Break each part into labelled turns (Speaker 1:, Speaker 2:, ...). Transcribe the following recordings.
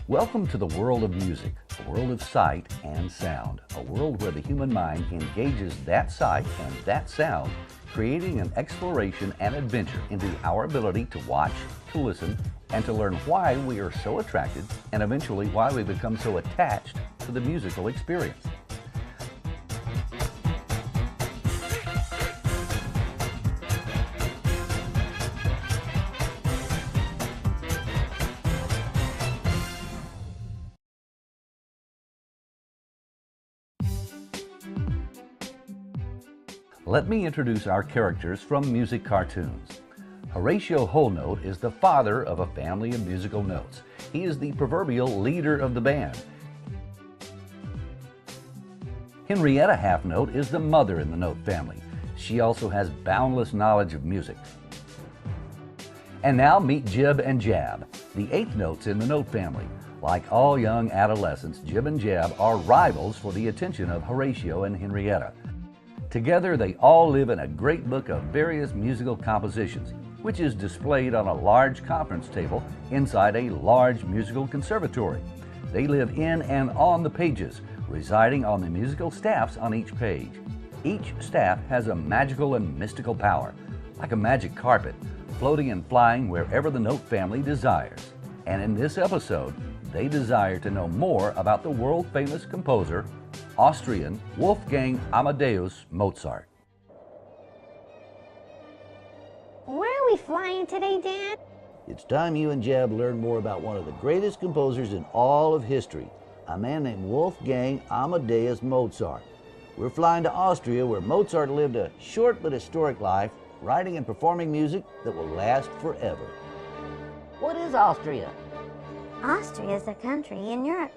Speaker 1: Welcome to the world of music, a world of sight and sound, a world where the human mind engages that sight and that sound, creating an exploration and adventure into our ability to watch, to listen, and to learn why we are so attracted and eventually why we become so attached to the musical experience. Let me introduce our characters from Musicartunes. Horatio Whole Note is the father of a family of musical notes. He is the proverbial leader of the band. Henrietta Half Note is the mother in the note family. She also has boundless knowledge of music. And now meet Jib and Jab, the eighth notes in the note family. Like all young adolescents, Jib and Jab are rivals for the attention of Horatio and Henrietta. Together, they all live in a great book of various musical compositions, which is displayed on a large conference table inside a large musical conservatory. They live in and on the pages, residing on the musical staffs on each page. Each staff has a magical and mystical power, like a magic carpet, floating and flying wherever the note family desires. And in this episode, they desire to know more about the world-famous composer, Austrian Wolfgang Amadeus Mozart.
Speaker 2: Where are we flying today, Dad?
Speaker 3: It's time you and Jab learn more about one of the greatest composers in all of history, a man named Wolfgang Amadeus Mozart. We're flying to Austria, where Mozart lived a short but historic life, writing and performing music that will last forever. What is Austria?
Speaker 2: Austria is a country in Europe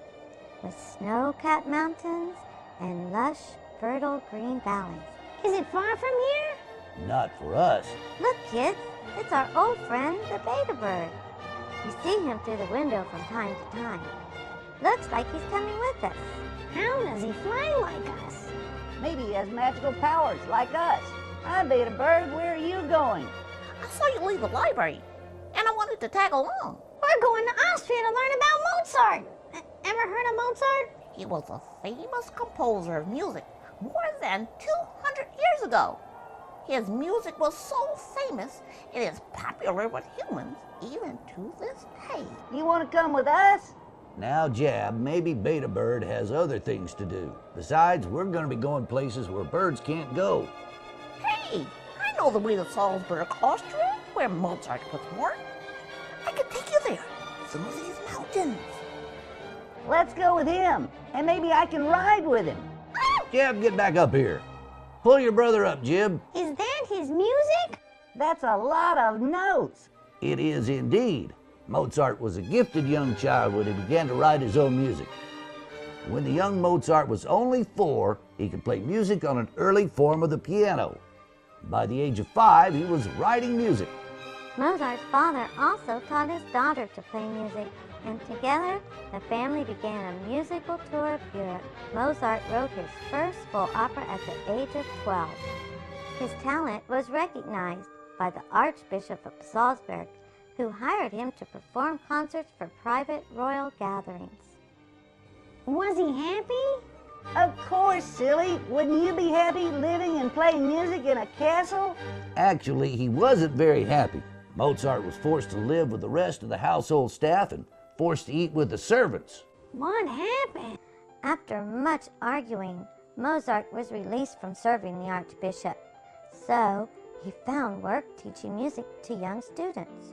Speaker 2: with snow-capped mountains and lush, fertile green valleys. Is it far from here?
Speaker 3: Not for us.
Speaker 2: Look, kids, it's our old friend, the beta bird. You see him through the window from time to time. Looks like he's coming with us. How does he fly like us?
Speaker 4: Maybe he has magical powers like us. Hi, beta bird, where are you going?
Speaker 5: I saw you leave the library, and I wanted to tag along.
Speaker 2: We're going to Austria to learn about Mozart. Ever heard of Mozart?
Speaker 5: He was a famous composer of music more than 200 years ago. His music was so famous, it is popular with humans even to this day.
Speaker 4: You want to come with us?
Speaker 3: Now, Jab, maybe Beta Bird has other things to do. Besides, we're going to be going places where birds can't go.
Speaker 5: Hey, I know the way to Salzburg, Austria, where Mozart was born. I can take you there, through these mountains.
Speaker 4: Let's go with him, and maybe I can ride with him.
Speaker 3: Jab, get back up here. Pull your brother up, Jib.
Speaker 2: Is that his music?
Speaker 4: That's a lot of notes.
Speaker 3: It is indeed. Mozart was a gifted young child when he began to write his own music. When the young Mozart was only 4, he could play music on an early form of the piano. By the age of 5, he was writing music.
Speaker 2: Mozart's father also taught his daughter to play music, and together the family began a musical tour of Europe. Mozart wrote his first full opera at the age of 12. His talent was recognized by the Archbishop of Salzburg, who hired him to perform concerts for private royal gatherings. Was he happy?
Speaker 4: Of course, silly. Wouldn't you be happy living and playing music in a castle?
Speaker 3: Actually, he wasn't very happy. Mozart was forced to live with the rest of the household staff and forced to eat with the servants.
Speaker 2: What happened? After much arguing, Mozart was released from serving the Archbishop. So, he found work teaching music to young students.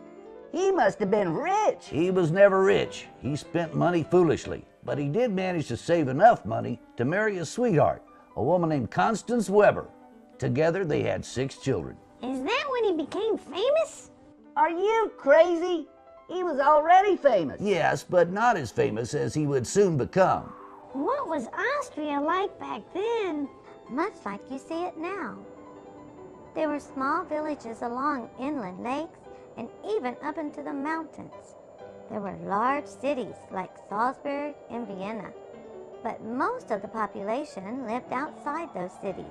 Speaker 4: He must have been rich.
Speaker 3: He was never rich. He spent money foolishly, but he did manage to save enough money to marry a sweetheart, a woman named Constance Weber. Together, they had 6 children.
Speaker 2: Is that when he became famous?
Speaker 4: Are you crazy? He was already famous.
Speaker 3: Yes, but not as famous as he would soon become.
Speaker 2: What was Austria like back then? Much like you see it now. There were small villages along inland lakes and even up into the mountains. There were large cities like Salzburg and Vienna, but most of the population lived outside those cities.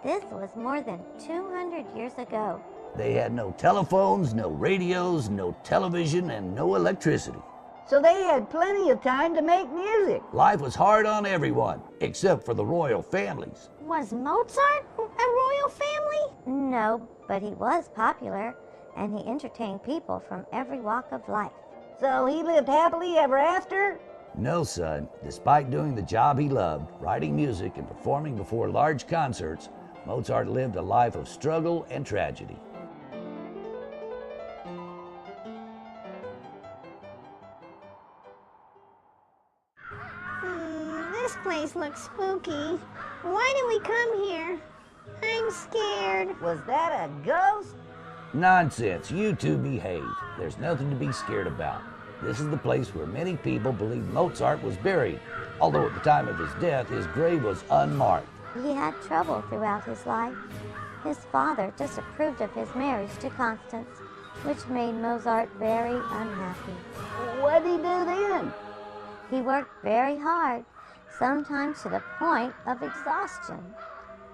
Speaker 2: This was more than 200 years ago.
Speaker 3: They had no telephones, no radios, no television, and no electricity.
Speaker 4: So they had plenty of time to make music.
Speaker 3: Life was hard on everyone, except for the royal families.
Speaker 2: Was Mozart a royal family? No, but he was popular, and he entertained people from every walk of life.
Speaker 4: So he lived happily ever after?
Speaker 3: No, son. Despite doing the job he loved, writing music and performing before large concerts, Mozart lived a life of struggle and tragedy.
Speaker 6: This place looks spooky. Why did we come here? I'm scared.
Speaker 4: Was that a ghost?
Speaker 3: Nonsense. You two behave. There's nothing to be scared about. This is the place where many people believe Mozart was buried, although at the time of his death, his grave was unmarked.
Speaker 2: He had trouble throughout his life. His father disapproved of his marriage to Constance, which made Mozart very unhappy.
Speaker 4: What'd he do then?
Speaker 2: He worked very hard, sometimes to the point of exhaustion,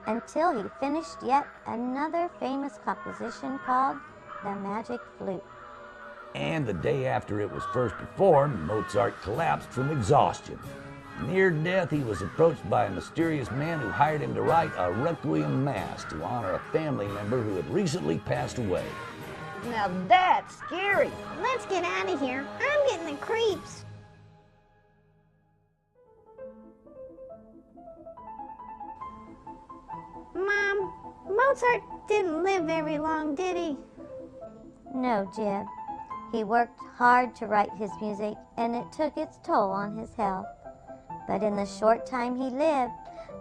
Speaker 2: until he finished yet another famous composition called The Magic Flute.
Speaker 3: And the day after it was first performed, Mozart collapsed from exhaustion. Near death, he was approached by a mysterious man who hired him to write a requiem mass to honor a family member who had recently passed away.
Speaker 4: Now that's scary.
Speaker 6: Let's get out of here. I'm getting the creeps. Mom, Mozart didn't live very long, did he?
Speaker 2: No, Jib. He worked hard to write his music, and it took its toll on his health. But in the short time he lived,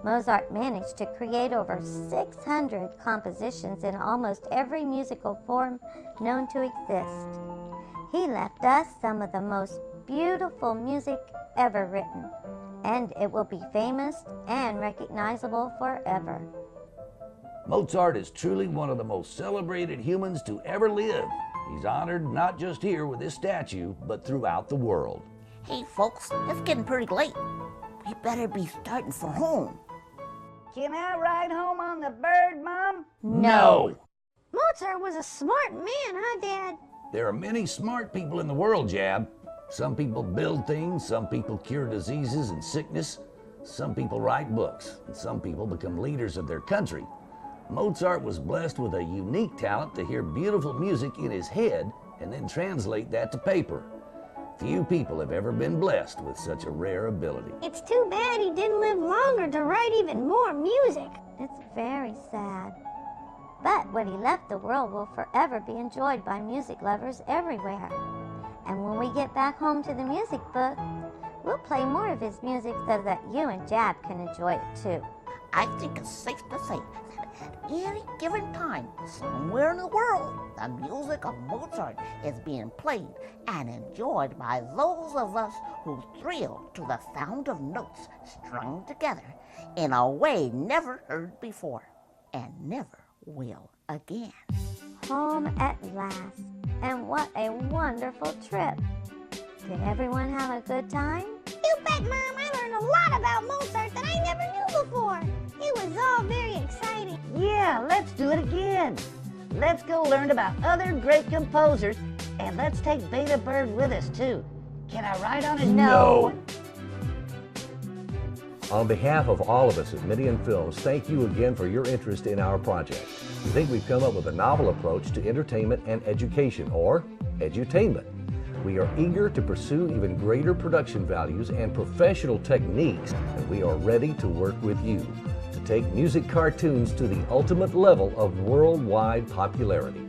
Speaker 2: Mozart managed to create over 600 compositions in almost every musical form known to exist. He left us some of the most beautiful music ever written, and it will be famous and recognizable forever.
Speaker 3: Mozart is truly one of the most celebrated humans to ever live. He's honored not just here with this statue, but throughout the world.
Speaker 5: Hey folks, it's getting pretty late. We better be starting for home.
Speaker 4: Can I ride home on the bird, Mom?
Speaker 3: No!
Speaker 6: Mozart was a smart man, huh, Dad?
Speaker 3: There are many smart people in the world, Jab. Some people build things, some people cure diseases and sickness, some people write books, and some people become leaders of their country. Mozart was blessed with a unique talent to hear beautiful music in his head and then translate that to paper. Few people have ever been blessed with such a rare ability.
Speaker 6: It's too bad he didn't live longer to write even more music.
Speaker 2: It's very sad. But what he left the world will forever be enjoyed by music lovers everywhere. And when we get back home to the music book, we'll play more of his music so that you and Jab can enjoy it too.
Speaker 5: I think it's safe to say that at any given time, somewhere in the world, the music of Mozart is being played and enjoyed by those of us who thrill to the sound of notes strung together in a way never heard before and never will again.
Speaker 2: Home at last. And what a wonderful trip. Did everyone have a good time?
Speaker 6: You bet, Mom. I learned a lot about Mozart that I never knew before. It was all very exciting.
Speaker 4: Yeah, let's do it again. Let's go learn about other great composers, and let's take Beta Bird with us too. Can I ride on his?
Speaker 3: No.
Speaker 7: On behalf of all of us at Midian Films, thank you again for your interest in our project. We think we've come up with a novel approach to entertainment and education, or edutainment. We are eager to pursue even greater production values and professional techniques, and we are ready to work with you to take music cartoons to the ultimate level of worldwide popularity.